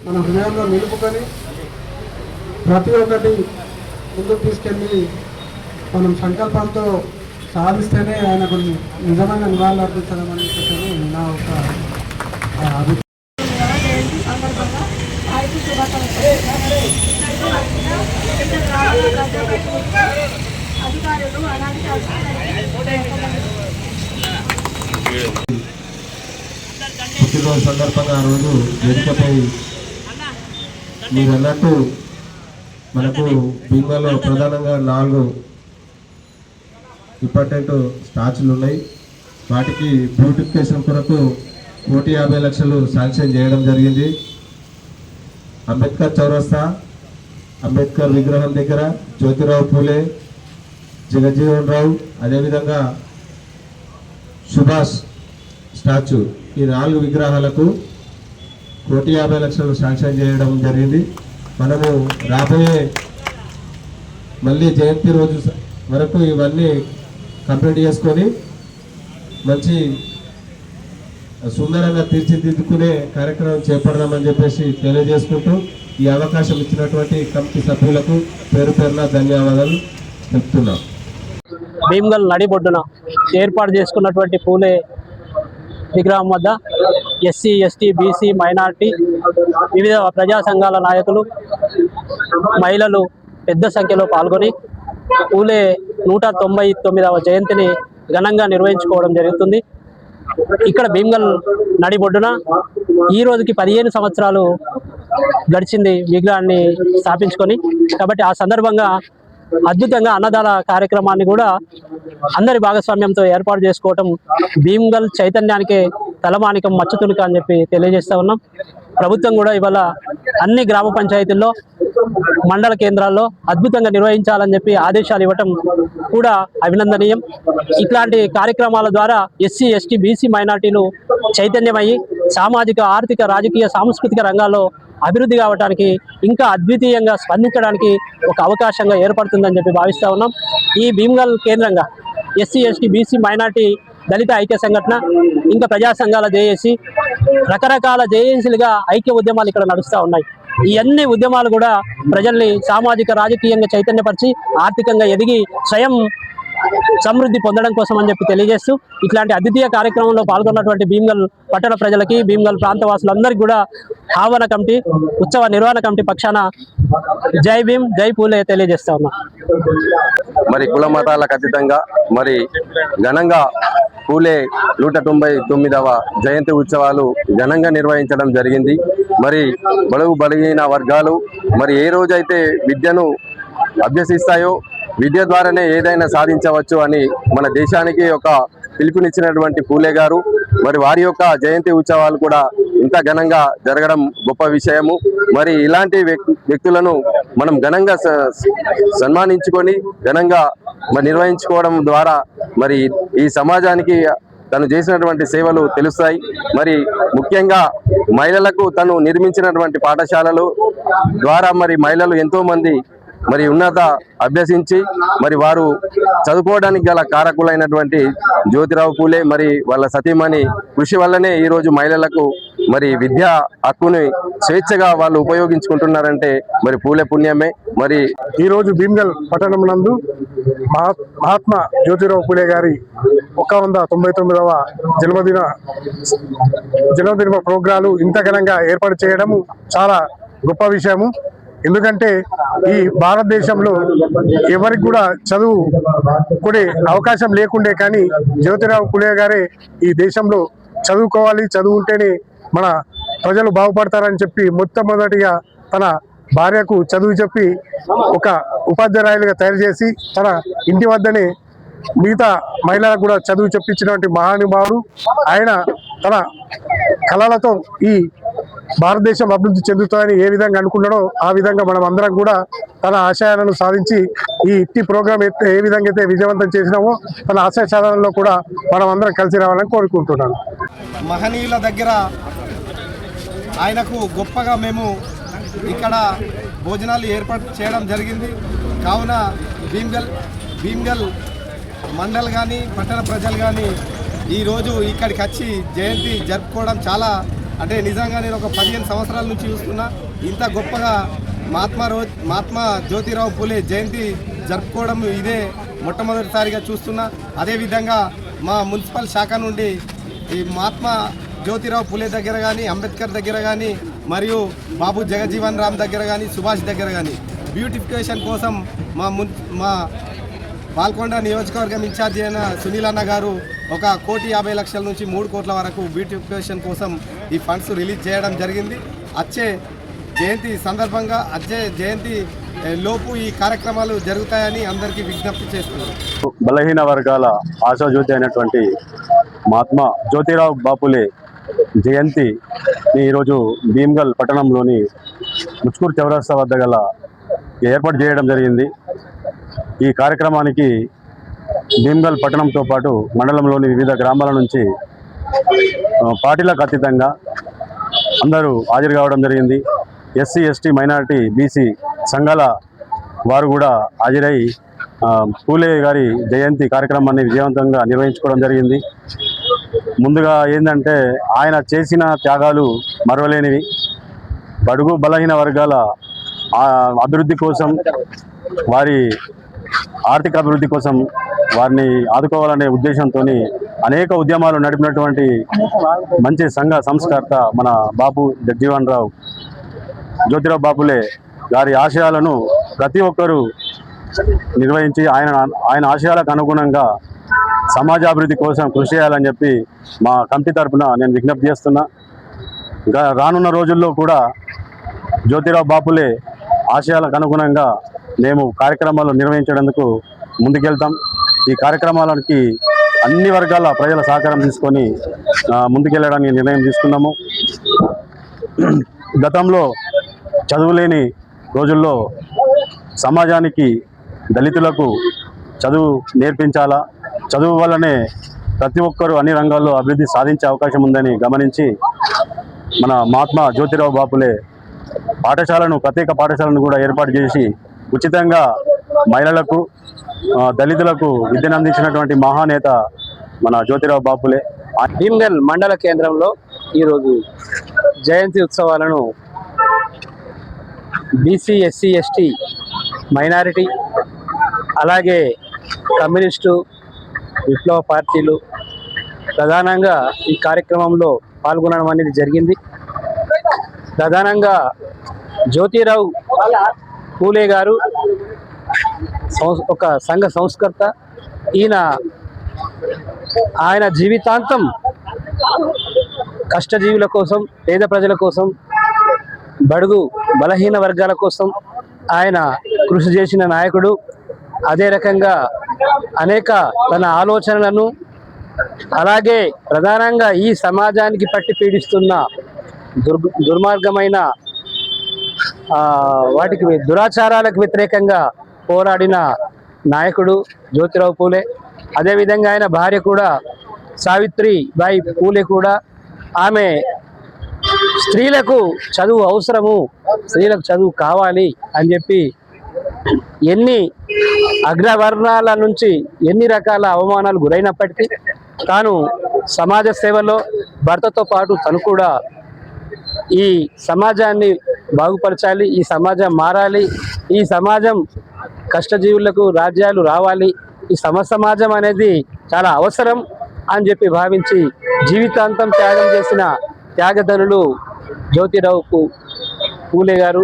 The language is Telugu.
మన హృదయంలో నిలుపుకొని ప్రతి ఒక్కటి ముందుకు తీసుకెళ్ళి మనం సంకల్పంతో సాధిస్తేనే ఆయనకు నిజమైన నివాళులు అర్పించడం అని చెప్పి నా ఒక అభిప్రాయం. పుట్టినరోజు సందర్భంగా ఆ రోజు వేదికపై మీరు అన్నట్టు మనకు భీమలో ప్రధానంగా 4 ఇంపార్టెంట్ స్టాచ్యూలు ఉన్నాయి. వాటికి బ్యూటిఫికేషన్ కొరకు 1,50,00,000 శాంక్షన్ చేయడం జరిగింది. అంబేద్కర్ చౌరస్తా, అంబేద్కర్ విగ్రహం దగ్గర జ్యోతిరావు పూలే, జగజ్జీవన్ రావు, అదేవిధంగా సుభాష్ స్టాచ్యూ, ఈ 4 విగ్రహాలకు 1,50,00,000 శాంక్షన్ చేయడం జరిగింది. మనము రాబోయే మళ్ళీ జయంతి రోజు వరకు ఇవన్నీ కంప్లీట్ చేసుకొని మంచి సుందరంగా తీర్చిదిద్దుకునే కార్యక్రమం చేపడదామని చెప్పేసి తెలియజేసుకుంటూ ఈ అవకాశం ఇచ్చినటువంటి కమిటీ సభ్యులకు పేరు పేరున ధన్యవాదాలు చెప్తున్నాం. భీమ్గల్ నడిబొడ్డున ఏర్పాటు చేసుకున్నటువంటి పూలే విగ్రహం వద్ద ఎస్సీ, ఎస్టీ, బీసీ, మైనార్టీ, వివిధ ప్రజా సంఘాల నాయకులు, మహిళలు పెద్ద సంఖ్యలో పాల్గొని పూలే 199వ జయంతిని ఘనంగా నిర్వహించుకోవడం జరుగుతుంది. ఇక్కడ భీమ్గల్ నడిబొడ్డున ఈ రోజుకి 15 సంవత్సరాలు గడిచింది విగ్రహాన్ని స్థాపించుకొని. కాబట్టి ఆ సందర్భంగా అద్భుతంగా అన్నదాన కార్యక్రమాన్ని కూడా అందరి భాగస్వామ్యంతో ఏర్పాటు చేసుకోవటం భీమ్గల్ చైతన్యానికే తలమానికం, మచ్చతునిక అని చెప్పి తెలియజేస్తూ ఉన్నాం. ప్రభుత్వం కూడా ఇవాళ అన్ని గ్రామ పంచాయతీల్లో, మండల కేంద్రాల్లో అద్భుతంగా నిర్వహించాలని చెప్పి ఆదేశాలు ఇవ్వటం కూడా అభినందనీయం. ఇట్లాంటి కార్యక్రమాల ద్వారా ఎస్సీ, ఎస్టీ, బీసీ, మైనార్టీలు చైతన్యమయ్యి సామాజిక, ఆర్థిక, రాజకీయ, సాంస్కృతిక రంగాల్లో అభివృద్ధి కావడానికి, ఇంకా అద్వితీయంగా స్పందించడానికి ఒక అవకాశంగా ఏర్పడుతుందని చెప్పి భావిస్తూ ఉన్నాం. ఈ భీమ్గల్ కేంద్రంగా ఎస్సీ, ఎస్టీ, బీసీ, మైనార్టీ, దళిత ఐక్య సంఘటన, ఇంకా ప్రజా సంఘాల జేఏసీ, రకరకాల జేఏసీలుగా ఐక్య ఉద్యమాలు ఇక్కడ నడుస్తూ ఉన్నాయి. ఈ అన్ని ఉద్యమాలు కూడా ప్రజల్ని సామాజిక, రాజకీయంగా చైతన్యపరిచి ఆర్థికంగా ఎదిగి స్వయం సమృద్ధి పొందడం కోసం అని చెప్పి తెలియజేస్తూ ఇట్లాంటి అద్వితీయ కార్యక్రమంలో పాల్గొన్నటువంటి భీమ్గల్ పట్టణ ప్రజలకి, భీమ్గల్ ప్రాంతవాసులందరికీ కూడా ఆహ్వాన కమిటీ, ఉత్సవ నిర్వహణ కమిటీ పక్షాన జై భీమ్, జై పూలే తెలియజేస్తా ఉన్నా. మరి కుల మతాలకు అతీతంగా మరి ఘనంగా పూలే 199వ జయంతి ఉత్సవాలు ఘనంగా నిర్వహించడం జరిగింది. మరి బడుగు బలహీన వర్గాలు మరి ఏ రోజైతే విద్యను అభ్యసిస్తాయో విద్య ద్వారానే ఏదైనా సాధించవచ్చు అని మన దేశానికి ఒక పిలుపునిచ్చినటువంటి పూలే గారు మరి వారి యొక్క జయంతి ఉత్సవాలు కూడా ఇంత ఘనంగా జరగడం గొప్ప విషయము. మరి ఇలాంటి వ్యక్తులను మనం ఘనంగా సన్మానించుకొని ఘనంగా నిర్వహించుకోవడం ద్వారా మరి ఈ సమాజానికి తను చేసినటువంటి సేవలు తెలుస్తాయి. మరి ముఖ్యంగా మహిళలకు తను నిర్మించినటువంటి పాఠశాలలు ద్వారా మరి మహిళలు ఎంతో మంది మరి ఉన్నత అభ్యసించి మరి వారు చదువుకోవడానికి గల కారకులైనటువంటి జ్యోతిరావు పూలే మరి వాళ్ళ సతీమణి కృషి వల్లనే ఈరోజు మహిళలకు మరి విద్యా హక్కుని స్వేచ్ఛగా వాళ్ళు ఉపయోగించుకుంటున్నారంటే మరి పూలే పుణ్యమే. మరి ఈరోజు భీమ్గల్ పట్టణం నందు మహాత్మా జ్యోతిరావు పూలే గారి 199వ జన్మదిన ప్రోగ్రాలు ఇంత ఘనంగా ఏర్పాటు చేయడం చాలా గొప్ప విషయము. ఎందుకంటే ఈ భారతదేశంలో ఎవరికి కూడా చదువుకునే అవకాశం లేకుండే, కానీ జ్యోతిరావు పూలే గారే ఈ దేశంలో చదువుకోవాలి, చదువుంటేనే మన ప్రజలు బాగుపడతారని చెప్పి మొట్టమొదటిగా తన భార్యకు చదువు చెప్పి ఒక ఉపాధ్యాయులుగా తయారు చేసి తన ఇంటి వద్దనే మిగతా మహిళలకు కూడా చదువు చెప్పించినటువంటి మహానుభావుడు ఆయన. తన కళలతో ఈ భారతదేశం అభివృద్ధి చెందుతుందని ఏ విధంగా అనుకున్నాడో ఆ విధంగా మనం అందరం కూడా తన ఆశయాలను సాధించి ఈ ఇట్టి ప్రోగ్రాం ఏ విధంగా అయితే విజయవంతం చేసినామో తన ఆశయ సాధనలో కూడా మనం అందరం కలిసి రావాలని కోరుకుంటున్నాను. మహనీయుల దగ్గర ఆయనకు గొప్పగా మేము ఇక్కడ భోజనాలు ఏర్పాటు చేయడం జరిగింది. కావున భీమ్గల్ మండల్ కానీ పట్టణ ప్రజలు కానీ ఈరోజు ఇక్కడికి వచ్చి జయంతి జరుపుకోవడం చాలా అంటే నిజంగా నేను ఒక 15 సంవత్సరాల నుంచి చూస్తున్నా. ఇంత గొప్పగా మహాత్మా జ్యోతిరావు పూలే జయంతి జరుపుకోవడం ఇదే మొట్టమొదటిసారిగా చూస్తున్నా. అదేవిధంగా మా మున్సిపల్ శాఖ నుండి ఈ మహాత్మా జ్యోతిరావు పూలే దగ్గర కానీ, అంబేద్కర్ దగ్గర కానీ, మరియు బాబు జగజీవన్ రామ్ దగ్గర కానీ, సుభాష్ దగ్గర కానీ బ్యూటిఫికేషన్ కోసం మా పాల్కొండ నియోజకవర్గం ఇన్ఛార్జి అయిన సునీల్ అన్న గారు 1,50,00,000 నుంచి 3 కోట్ల వరకు బ్యూటిఫికేషన్ కోసం ఈ ఫండ్స్ రిలీజ్ చేయడం జరిగింది. వచ్చే జయంతి సందర్భంగా వచ్చే జయంతి లోపు ఈ కార్యక్రమాలు జరుగుతాయని అందరికీ విజ్ఞప్తి చేస్తున్నారు. బలహీన వర్గాల ఆశాజ్యోతి అయినటువంటి మహాత్మా జ్యోతిరావు బాపులే జయంతి ఈరోజు భీమ్గల్ పట్టణంలోని ముచ్కూరు చౌరస్తా వద్ద గల ఏర్పాటు చేయడం జరిగింది. ఈ కార్యక్రమానికి భీమ్గల్ పట్టణంతో పాటు మండలంలోని వివిధ గ్రామాల నుంచి పార్టీలకు అతీతంగా అందరూ హాజరు కావడం జరిగింది. ఎస్సీ, ఎస్టీ, మైనారిటీ, బీసీ సంఘాల వారు కూడా హాజరై పూలే గారి జయంతి కార్యక్రమాన్ని విజయవంతంగా నిర్వహించుకోవడం జరిగింది. ముందుగా ఏంటంటే ఆయన చేసిన త్యాగాలు మరవలేనివి. బడుగు బలహీన వర్గాల అభివృద్ధి కోసం, వారి ఆర్థిక అభివృద్ధి కోసం వారిని ఆదుకోవాలనే ఉద్దేశంతో అనేక ఉద్యమాలు నడిపినటువంటి మంచి సంఘ సంస్కర్త మన బాపు జగజీవన్ రావు జ్యోతిరావు బాపులే గారి ఆశయాలను ప్రతి ఒక్కరూ నిర్వహించి ఆయన ఆశయాలకు అనుగుణంగా సమాజాభివృద్ధి కోసం కృషి చేయాలని చెప్పి మా కమిటీ తరఫున నేను విజ్ఞప్తి చేస్తున్నా. రానున్న రోజుల్లో కూడా జ్యోతిరావు బాపులే ఆశయాలకు అనుగుణంగా మేము కార్యక్రమాలు నిర్వహించేందుకు ముందుకెళ్తాం. ఈ కార్యక్రమాలకి అన్ని వర్గాల ప్రజల సహకారం తీసుకొని ముందుకెళ్ళడానికి నిర్ణయం తీసుకున్నాము. గతంలో చదువులేని రోజుల్లో సమాజానికి, దళితులకు చదువు నేర్పించాలా, చదువు వల్లనే ప్రతి ఒక్కరూ అన్ని రంగాల్లో అభివృద్ధి సాధించే అవకాశం ఉందని గమనించి మన మహాత్మా జ్యోతిరావు బాపులే ప్రత్యేక పాఠశాలను కూడా ఏర్పాటు చేసి ఉచితంగా మహిళలకు, దళితులకు విద్యను అందించినటువంటి మహానేత మన జ్యోతిరావు బాపులే. భీమ్గల్ మండల కేంద్రంలో ఈరోజు జయంతి ఉత్సవాలను బీసీ, ఎస్సీ, ఎస్టీ, మైనారిటీ, అలాగే కమ్యూనిస్టు, విప్లవ పార్టీలు ప్రధానంగా ఈ కార్యక్రమంలో పాల్గొనడం అనేది జరిగింది. ప్రధానంగా జ్యోతిరావు పూలే గారు ఒక సంఘ సంస్కర్త. ఆయన జీవితాంతం కష్టజీవుల కోసం, పేద ప్రజల కోసం, బడుగు బలహీన వర్గాల కోసం ఆయన కృషి చేసిన నాయకుడు. అదే రకంగా అనేక తన ఆలోచనలను, అలాగే ప్రధానంగా ఈ సమాజానికి పట్టి పీడిస్తున్న దుర్మార్గమైన వాటికి దురాచారాలకు వ్యతిరేకంగా పోరాడిన నాయకుడు జ్యోతిరావు పూలే. అదేవిధంగా ఆయన భార్య కూడా సావిత్రిబాయి పూలే కూడా ఆమె స్త్రీలకు చదువు అవసరము, స్త్రీలకు చదువు కావాలి అని చెప్పి ఎన్ని అగ్రవర్ణాల నుంచి ఎన్ని రకాల అవమానాలు గురైనప్పటికీ తాను సమాజ సేవలో భర్తతో పాటు తను కూడా ఈ సమాజాన్ని బాగుపరచాలి, ఈ సమాజం మారాలి, ఈ సమాజం కష్టజీవులకు రాజ్యాలు రావాలి, ఈ సమాజం అనేది చాలా అవసరం అని చెప్పి భావించి జీవితాంతం త్యాగం చేసిన త్యాగధనులు జ్యోతిరావు పూలే గారు.